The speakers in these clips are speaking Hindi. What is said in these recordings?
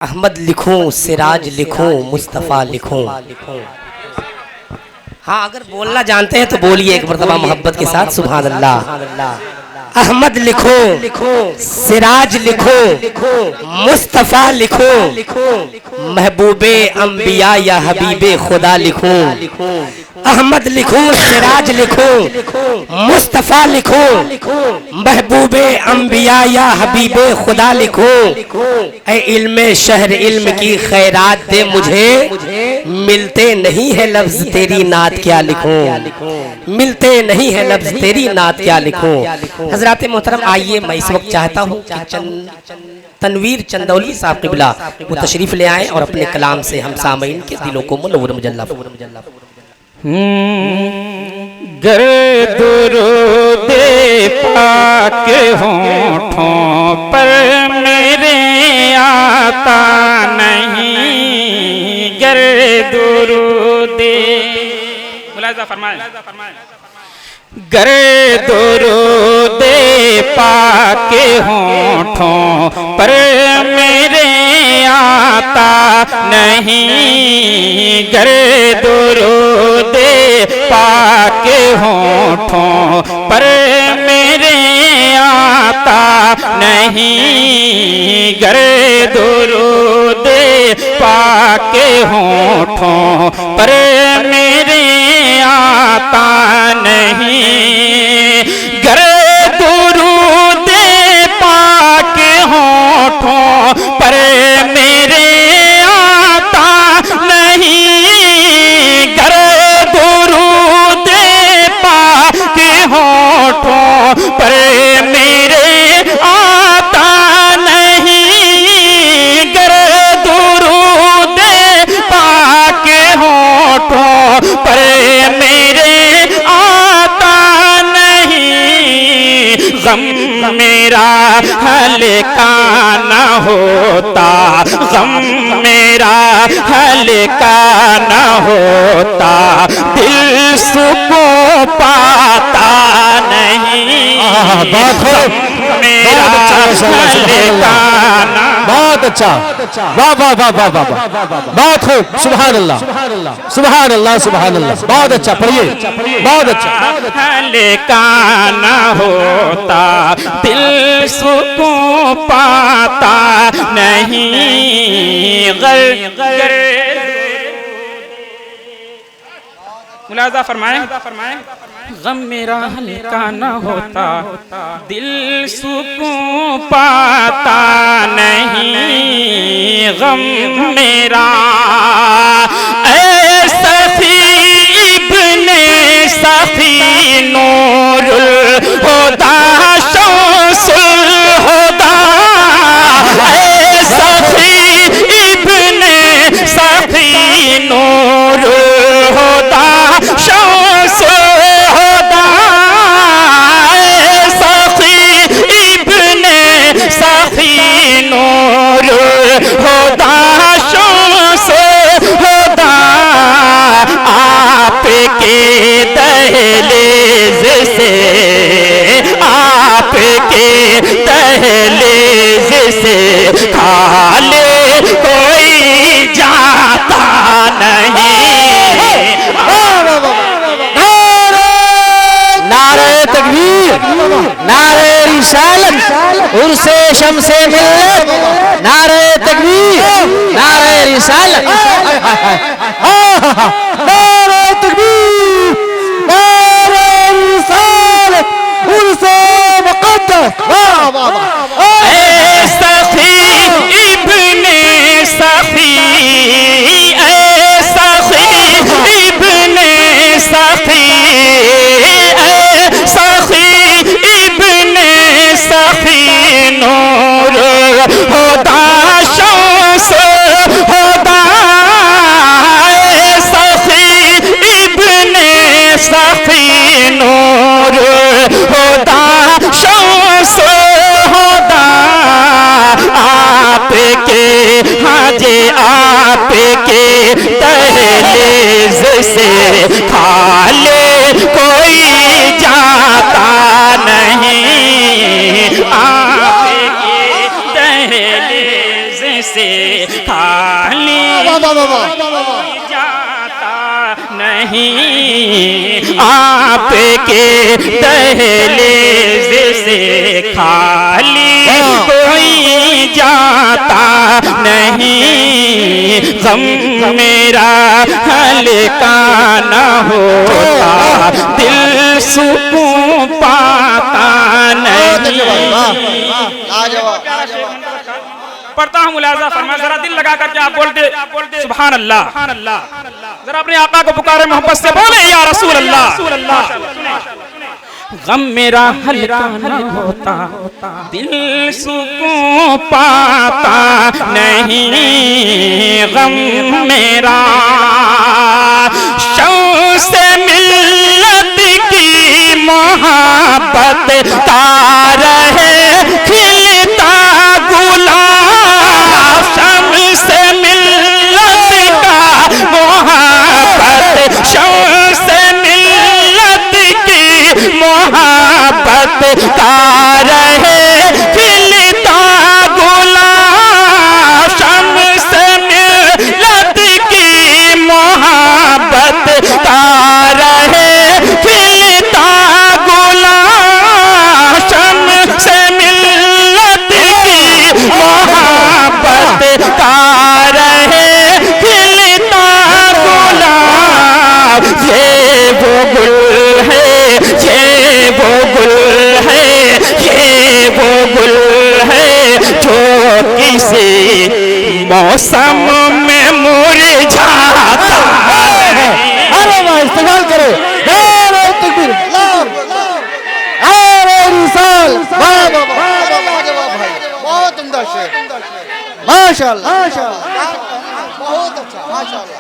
अहमद लिखूं, सिराज लिखूं, मुस्तफ़ा लिखूं। हाँ, अगर बोलना जानते हैं तो बोलिए एक मरतबा मोहब्बत के साथ सुभान अल्लाह। अहमद लिखो, सिराज लिखो, मुस्तफ़ा लिखो, महबूबे अंबिया या हबीबे खुदा लिखो। अहमद लिखो, सिराज लिखो, मुस्तफ़ा लिखो, महबूबे अंबिया या हबीबे खुदा लिखो। ऐ इल्मे शहर इल्म की खैरात दे मुझे, मिलते नहीं है लफ्ज तेरी नात क्या लिखो, मिलते नहीं है लफ्ज तेरी नात क्या लिखो। हजरात मोहतरम, आइए मैं इस वक्त चाहता हूँ कि तनवीर चंदौली साहब क़िबला वो तशरीफ ले आए और अपने कलाम से हम सामईन के दिलों को मुनव्वर मुजल्ला। गर दुरूदे पाक होठों पर मेरे आता नहीं, गर दुरूदे मुलाज़ा फरमाएं, गर दुरूदे पाक होठों पर मेरे आता नहीं, गर दुरूदे पाक होठों पर मेरे आता नहीं, गर दुरूदे पाक होठों पर मेरे आता नहीं, गर दुरूदे पाक होठों पर मेरे आता नहीं, गर दुरूदे पाक होठों पर मेरे आता नहीं, गर दुरूदे पाक होठों पर मेरे आता नहीं, गम मेरा हल्का न होता, गम मेरा हल्का न होता, दिल सुकून पाता नहीं, मेरा हल्का न। बहुत अच्छा, वाह वाह वाह वाह वाह वाह, बहुत खूब, सुभान अल्लाह सुभान अल्लाह सुभान अल्लाह, बहुत अच्छा पढ़िए, बहुत अच्छा। हल्का न होता, दिल सुकून पाता नहीं, गर मुलाज़ा फरमाएं, गम मेरा हल्का न होता, दिल सुकून पाता नहीं, गम मेरा ऐ सफ़ी इब्ने सफ़ी नूरुल हुदा शम्सुल हुदा, ऐ सफ़ी इब्ने सफ़ी नूरुल हुदा शम्सुल हुदा, ऐ सफ़ी इब्ने सफ़ी नूरुल हुदा शम्सुल हुदा, आपके दहलीज से, आपके दहलीज से खाले कोई जाता नहीं। नारे तकबीर, नारे रिसालत, उर्से शम्से मिल्लत, नारे तकबीर, नारे रिसालत, नारे तकबीर, नारे रिसालत, उर्से मुक़द्दस, वाह वाह वाह। ऐ सफ़ी इब्ने सफ़ी, ऐ सफ़ी इब्ने सफ़ी, ऐ सफ़ी इब्ने सफ़ी नूरुल हुदा शम्सुल हुदा, ऐ सफ़ी खाली जाता नहीं, आपके दहलीज से खाली कोई जाता नहीं, गम मेरा हल्का न होता, दिल सुकून पाता नहीं। पढ़ता हूँ, मुलाजा फरमा, जरा दिल लगा करके आप बोलते सुभान अल्लाह। जरा अपने आका को पुकारे, मोहब्बत से बोले या रसूल अल्लाह। गम मेरा हल्का न होता, दिल सुकून पाता नहीं, गम मेरा शौक़-ए मिल्लत की मोहब्बत का रहे खिलता गुलाब, शम्स-ए मिल्लत का मोहब्बत, शौक़-ए मिल्लत की मोहब्बत का रहे खिलता गुलाब, शम्स-ए मिल्लत की मोहब्बत का रहे खिलता गुलाब, शम्स-ए मिल्लत की मोहब्बत का रहे खिलता गुलाब। ये वो गुल है, ये वो गुल है, ये वो गुल है जो किसी मौसम में मुरझाता है। अरे वाह, इस्तेमाल करो, नारे तकबीर, नारे रिसाल, वाह वाह वाह, बहुत उम्दा शेर, माशाअल्लाह, बहुत अच्छा, माशाअल्लाह।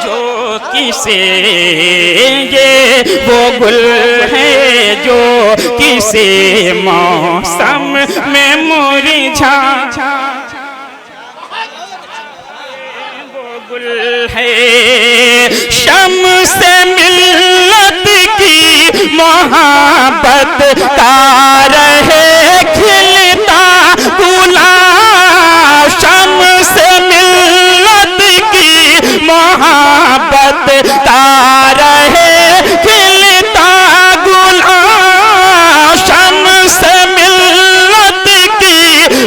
जो किसे ये वो गुल है जो किसी मौसम में मुरझा, वो गुल है शम्स-ए मिल्लत की मोहब्बत का रहे खिलता गुलाब, शम्स-ए मिल्लत की मोहब्बत का रहे खिलता गुलाब, शम्स-ए मिल्लत की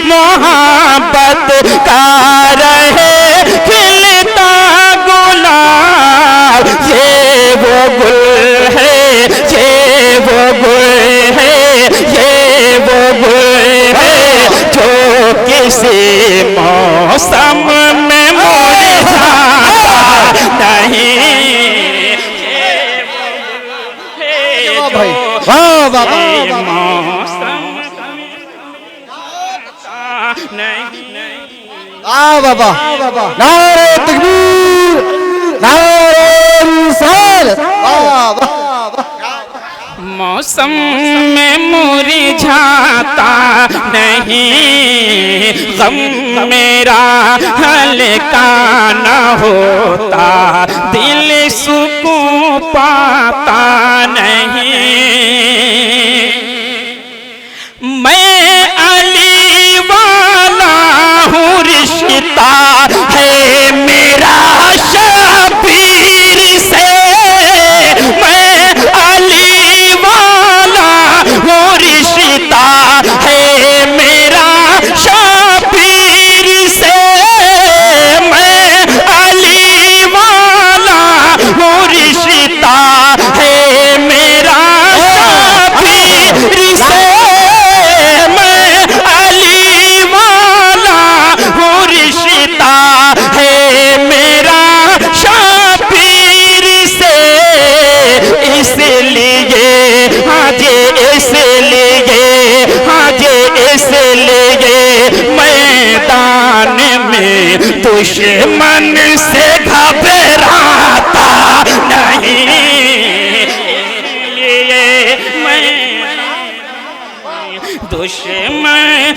मोहब्बत का रहे खिलता गुलाब। ये वो गुल है, ये वो गुल है, ये वो गुल है जो किसी मौसम में मुरझाता नहीं, ये वो गुल है जो वाह वाह वाह, मौसम नहीं। वाह वाह वाह, नारे तकबीर, नारे रिसाल, वाह वाह। मौसम में मुरझाता नहीं, गम मेरा हल्का न होता, दिल सुकून पाता नहीं। मैं अली वाला हूँ, रिश्ता है मेरा शबीर से, मैं अली वाला हूँ, रिश्ता है मेरा शबीर से, मैं अली वाला हूँ, रिश्ता है मेरा शबीर से, मैं अली वाला हूँ, रिश्ता है मेरा शबीर से। इसलिए हाँ जी, इसलिए हाँ जी, इसलिए मैदान में दुश्मन से घबराता नहीं, इसलिए मैं दुश्मन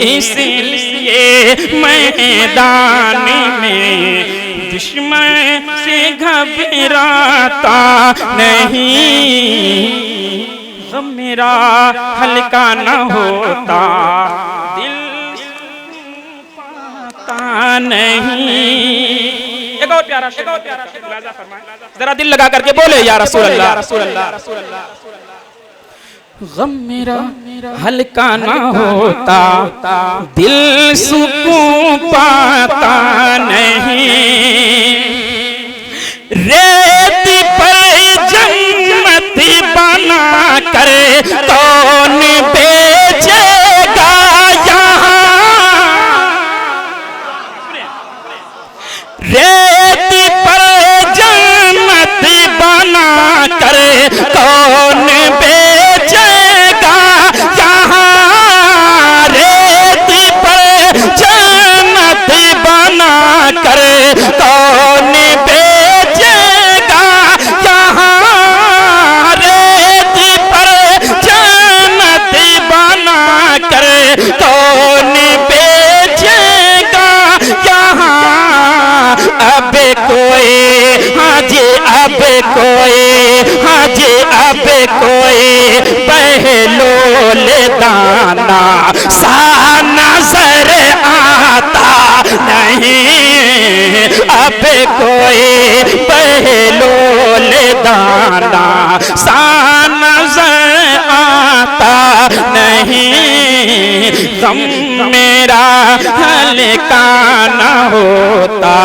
इसलिए मैदान में दुश्मन से घबराता नहीं, गम मेरा हल्का न होता, दिल पाता नहीं। एक और प्यारा शेर जरा दिल लगा करके बोले या रसूल अल्लाह। गम मेरा हल्का ना होता, दिल सुकून पाता नहीं, रेत पर जन्नत बना कर कौन बेचेगा यहाँ, रेत पर जन्नत बना कर कौन बेचेगा यहाँ, रेत पर जन्नत बना कर कौन बेचेगा यहाँ, रेत पर जन्नत बना कर कौन बेचेगा यहाँ। अब कोई हाजी, अब कोई हाजी, अब कोई बहलोल दाना सा नजर आता नहीं, अब कोई बहलोल दाना सा नजर आता नहीं, गम मेरा हल्का न होता,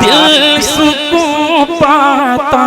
दिल सुकून पाता